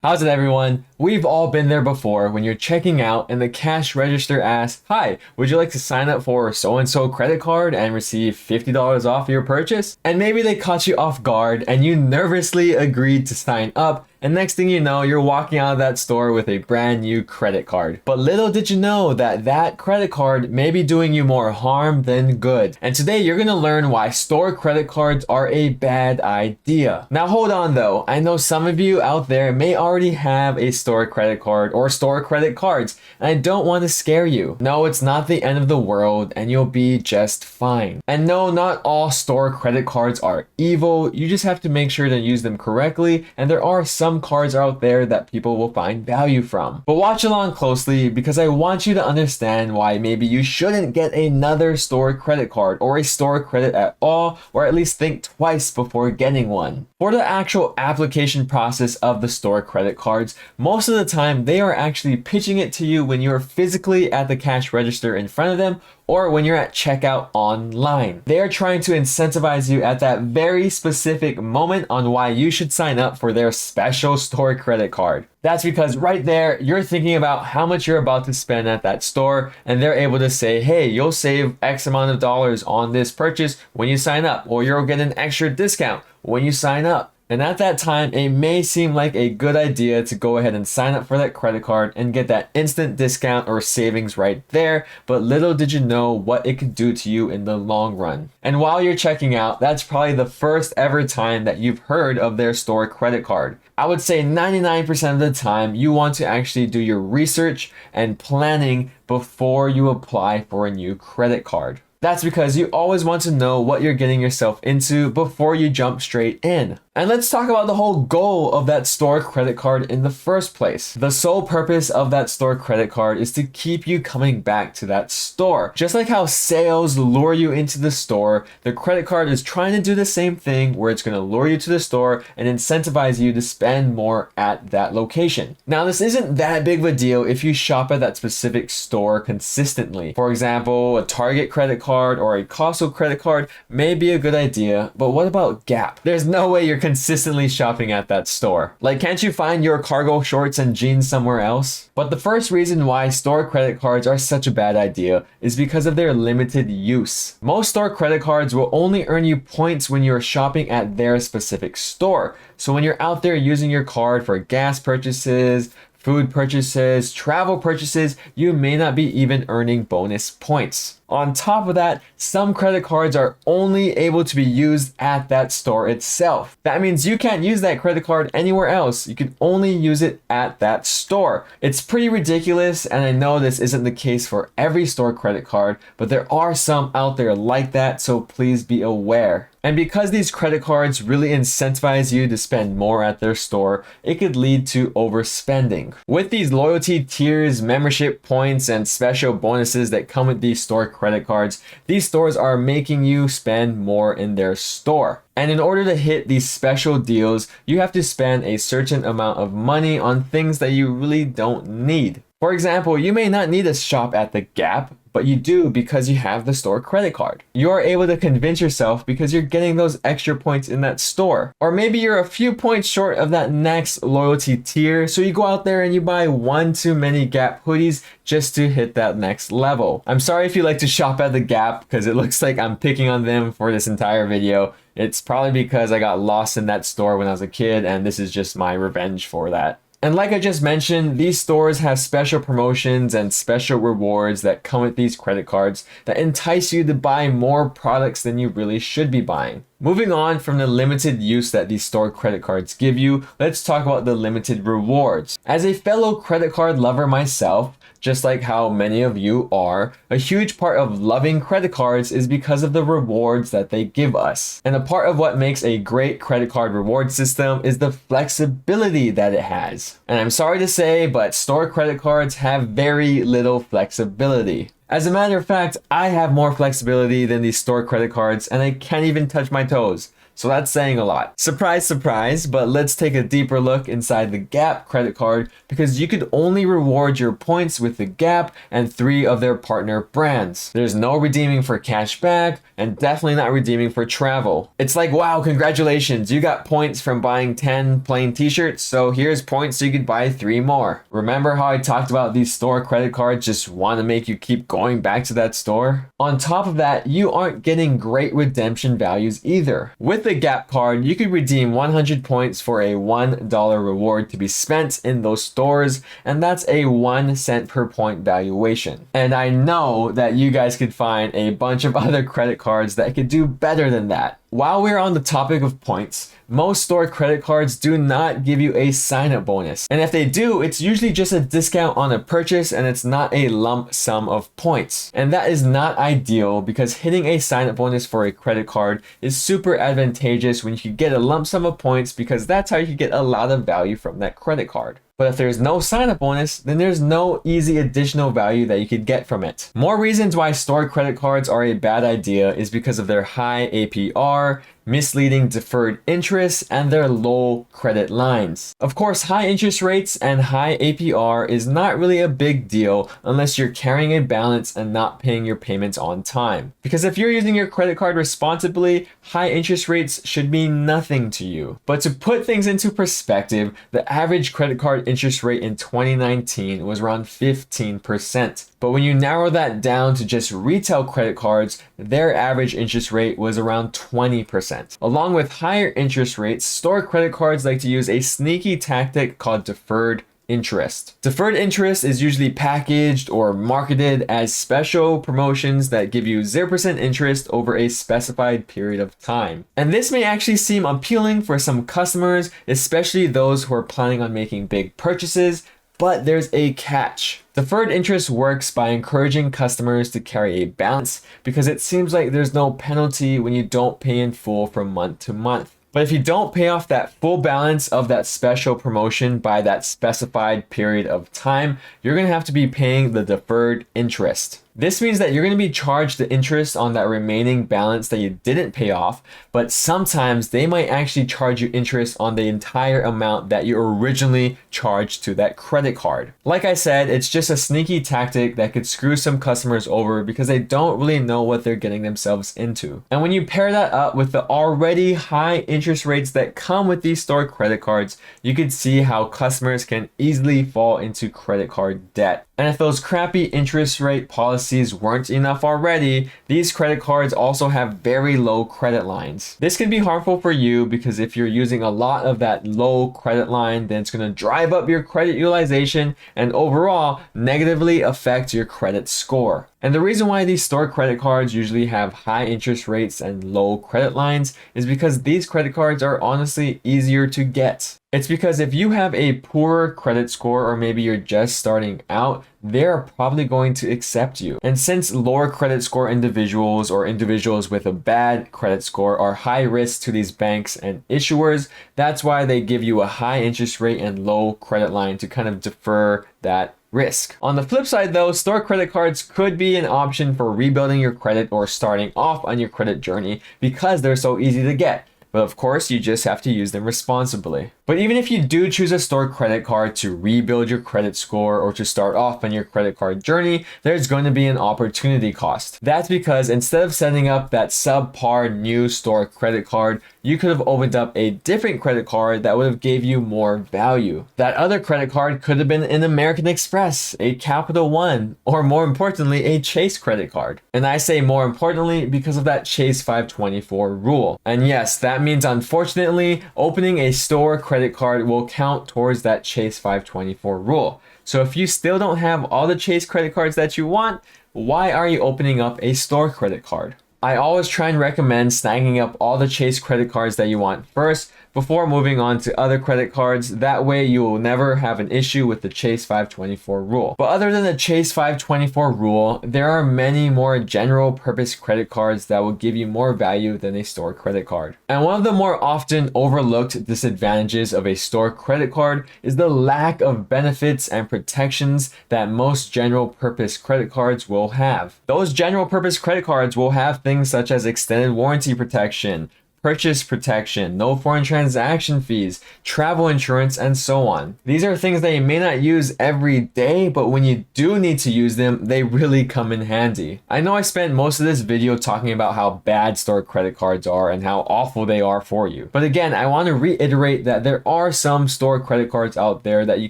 How's it, everyone? We've all been there before when you're checking out and the cash register asks, "Hi, would you like to sign up for so-and-so credit card and receive $50 off your purchase?" And maybe they caught you off guard and you nervously agreed to sign up, and next thing you know, you're walking out of that store with a brand new credit card. But little did you know that that credit card may be doing you more harm than good. And today you're gonna learn why store credit cards are a bad idea. Now hold on though, I know some of you out there may already have a store credit card or store credit cards, and I don't want to scare you. No, it's not the end of the world and you'll be just fine. And no, not all store credit cards are evil, you just have to make sure to use them correctly, and there are some cards out there that people will find value from. But watch along closely because I want you to understand why maybe you shouldn't get another store credit card or a store credit at all, or at least think twice before getting one. For the actual application process of the store credit cards, most of the time they are actually pitching it to you when you're physically at the cash register in front of them, or when you're at checkout online. They are trying to incentivize you at that very specific moment on why you should sign up for their special store credit card. That's because right there, you're thinking about how much you're about to spend at that store, and they're able to say, hey, you'll save X amount of dollars on this purchase when you sign up, or you'll get an extra discount when you sign up. And at that time, it may seem like a good idea to go ahead and sign up for that credit card and get that instant discount or savings right there, but little did you know what it could do to you in the long run. And while you're checking out, that's probably the first ever time that you've heard of their store credit card. I would say 99% of the time, you want to actually do your research and planning before you apply for a new credit card. That's because you always want to know what you're getting yourself into before you jump straight in. And let's talk about the whole goal of that store credit card in the first place. The sole purpose of that store credit card is to keep you coming back to that store. Just like how sales lure you into the store, the credit card is trying to do the same thing where it's going to lure you to the store and incentivize you to spend more at that location. Now, this isn't that big of a deal if you shop at that specific store consistently. For example, a Target credit card or a Costco credit card may be a good idea, but what about Gap? There's no way you're consistently shopping at that store. Like, can't you find your cargo shorts and jeans somewhere else? But the first reason why store credit cards are such a bad idea is because of their limited use. Most store credit cards will only earn you points when you're shopping at their specific store. So when you're out there using your card for gas purchases, food purchases, travel purchases, you may not be even earning bonus points. On top of that, some credit cards are only able to be used at that store itself. That means you can't use that credit card anywhere else. You can only use it at that store. It's pretty ridiculous, and I know this isn't the case for every store credit card, but there are some out there like that, so please be aware. And because these credit cards really incentivize you to spend more at their store, it could lead to overspending. With these loyalty tiers, membership points, and special bonuses that come with these store credit cards, these stores are making you spend more in their store. And in order to hit these special deals, you have to spend a certain amount of money on things that you really don't need. For example, you may not need to shop at the Gap, but you do because you have the store credit card. You are able to convince yourself because you're getting those extra points in that store. Or maybe you're a few points short of that next loyalty tier, so you go out there and you buy one too many Gap hoodies just to hit that next level. I'm sorry if you like to shop at the Gap because it looks like I'm picking on them for this entire video. It's probably because I got lost in that store when I was a kid, and this is just my revenge for that. And like I just mentioned, these stores have special promotions and special rewards that come with these credit cards that entice you to buy more products than you really should be buying. Moving on from the limited use that these store credit cards give you, let's talk about the limited rewards. As a fellow credit card lover myself, just like how many of you are, a huge part of loving credit cards is because of the rewards that they give us. And a part of what makes a great credit card reward system is the flexibility that it has. And I'm sorry to say, but store credit cards have very little flexibility. As a matter of fact, I have more flexibility than these store credit cards, and I can't even touch my toes. So that's saying a lot. Surprise, surprise, but let's take a deeper look inside the Gap credit card because you could only reward your points with the Gap and 3 of their partner brands. There's no redeeming for cash back and definitely not redeeming for travel. It's like, wow, congratulations, you got points from buying 10 plain t-shirts, so here's points so you could buy 3 more. Remember how I talked about these store credit cards just want to make you keep going back to that store? On top of that, you aren't getting great redemption values either. With the Gap card, you could redeem 100 points for a $1 reward to be spent in those stores, and that's a 1 cent per point valuation. And I know that you guys could find a bunch of other credit cards that could do better than that. While we're on the topic of points, most store credit cards do not give you a sign-up bonus. And if they do, it's usually just a discount on a purchase and it's not a lump sum of points. And that is not ideal because hitting a sign-up bonus for a credit card is super advantageous when you can get a lump sum of points because that's how you can get a lot of value from that credit card. But if there's no sign-up bonus, then there's no easy additional value that you could get from it. More reasons why store credit cards are a bad idea is because of their high APR, misleading deferred interest, and their low credit lines. Of course, high interest rates and high APR is not really a big deal unless you're carrying a balance and not paying your payments on time. Because if you're using your credit card responsibly, high interest rates should mean nothing to you. But to put things into perspective, the average credit card interest rate in 2019 was around 15%. But when you narrow that down to just retail credit cards, their average interest rate was around 20%. Along with higher interest rates, store credit cards like to use a sneaky tactic called deferred interest. Deferred interest is usually packaged or marketed as special promotions that give you 0% interest over a specified period of time. And this may actually seem appealing for some customers, especially those who are planning on making big purchases, but there's a catch. Deferred interest works by encouraging customers to carry a balance because it seems like there's no penalty when you don't pay in full from month to month. But if you don't pay off that full balance of that special promotion by that specified period of time, you're going to have to be paying the deferred interest. This means that you're going to be charged the interest on that remaining balance that you didn't pay off, but sometimes they might actually charge you interest on the entire amount that you originally charged to that credit card. Like I said, it's just a sneaky tactic that could screw some customers over because they don't really know what they're getting themselves into. And when you pair that up with the already high interest rates that come with these store credit cards, you can see how customers can easily fall into credit card debt. And if those crappy interest rate policies weren't enough already, these credit cards also have very low credit lines. This can be harmful for you because if you're using a lot of that low credit line, then it's going to drive up your credit utilization and overall negatively affect your credit score. And the reason why these store credit cards usually have high interest rates and low credit lines is because these credit cards are honestly easier to get. It's because if you have a poor credit score or maybe you're just starting out, they're probably going to accept you. And since lower credit score individuals or individuals with a bad credit score are high risk to these banks and issuers, that's why they give you a high interest rate and low credit line to kind of defer that risk. On the flip side though, store credit cards could be an option for rebuilding your credit or starting off on your credit journey because they're so easy to get. But of course, you just have to use them responsibly. But even if you do choose a store credit card to rebuild your credit score or to start off on your credit card journey, there's going to be an opportunity cost. That's because instead of setting up that subpar new store credit card, you could have opened up a different credit card that would have gave you more value. That other credit card could have been an American Express, a Capital One, or more importantly, a Chase credit card. And I say more importantly because of that Chase 524 rule. And yes, that means unfortunately, opening a store credit card will count towards that Chase 524 rule. So if you still don't have all the Chase credit cards that you want, why are you opening up a store credit card? I always try and recommend snagging up all the Chase credit cards that you want first before moving on to other credit cards. That way you will never have an issue with the Chase 524 rule. But other than the Chase 524 rule, there are many more general purpose credit cards that will give you more value than a store credit card. And one of the more often overlooked disadvantages of a store credit card is the lack of benefits and protections that most general purpose credit cards will have. Those general purpose credit cards will have things such as extended warranty protection, purchase protection, no foreign transaction fees, travel insurance, and so on. These are things that you may not use every day, but when you do need to use them, they really come in handy. I know I spent most of this video talking about how bad store credit cards are and how awful they are for you. But again, I want to reiterate that there are some store credit cards out there that you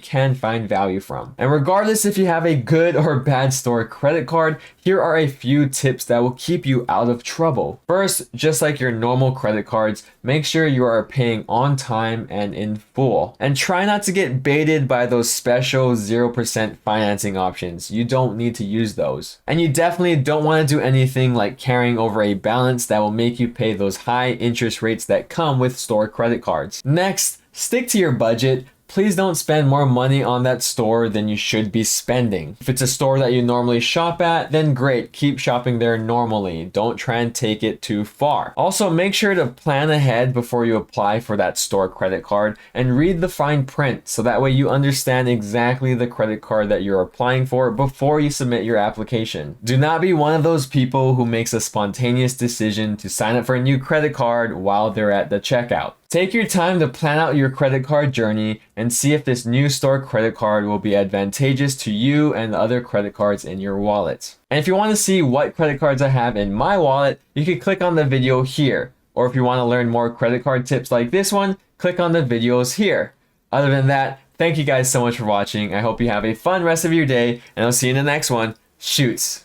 can find value from. And regardless if you have a good or bad store credit card, here are a few tips that will keep you out of trouble. First, just like your normal credit cards, make sure you are paying on time and in full. And try not to get baited by those special 0% financing options. You don't need to use those. And you definitely don't want to do anything like carrying over a balance that will make you pay those high interest rates that come with store credit cards. Next, stick to your budget. Please don't spend more money on that store than you should be spending. If it's a store that you normally shop at, then great, keep shopping there normally. Don't try and take it too far. Also, make sure to plan ahead before you apply for that store credit card and read the fine print so that way you understand exactly the credit card that you're applying for before you submit your application. Do not be one of those people who makes a spontaneous decision to sign up for a new credit card while they're at the checkout. Take your time to plan out your credit card journey and see if this new store credit card will be advantageous to you and the other credit cards in your wallet. And if you want to see what credit cards I have in my wallet, you can click on the video here. Or if you want to learn more credit card tips like this one, click on the videos here. Other than that, thank you guys so much for watching. I hope you have a fun rest of your day, and I'll see you in the next one. Shoots.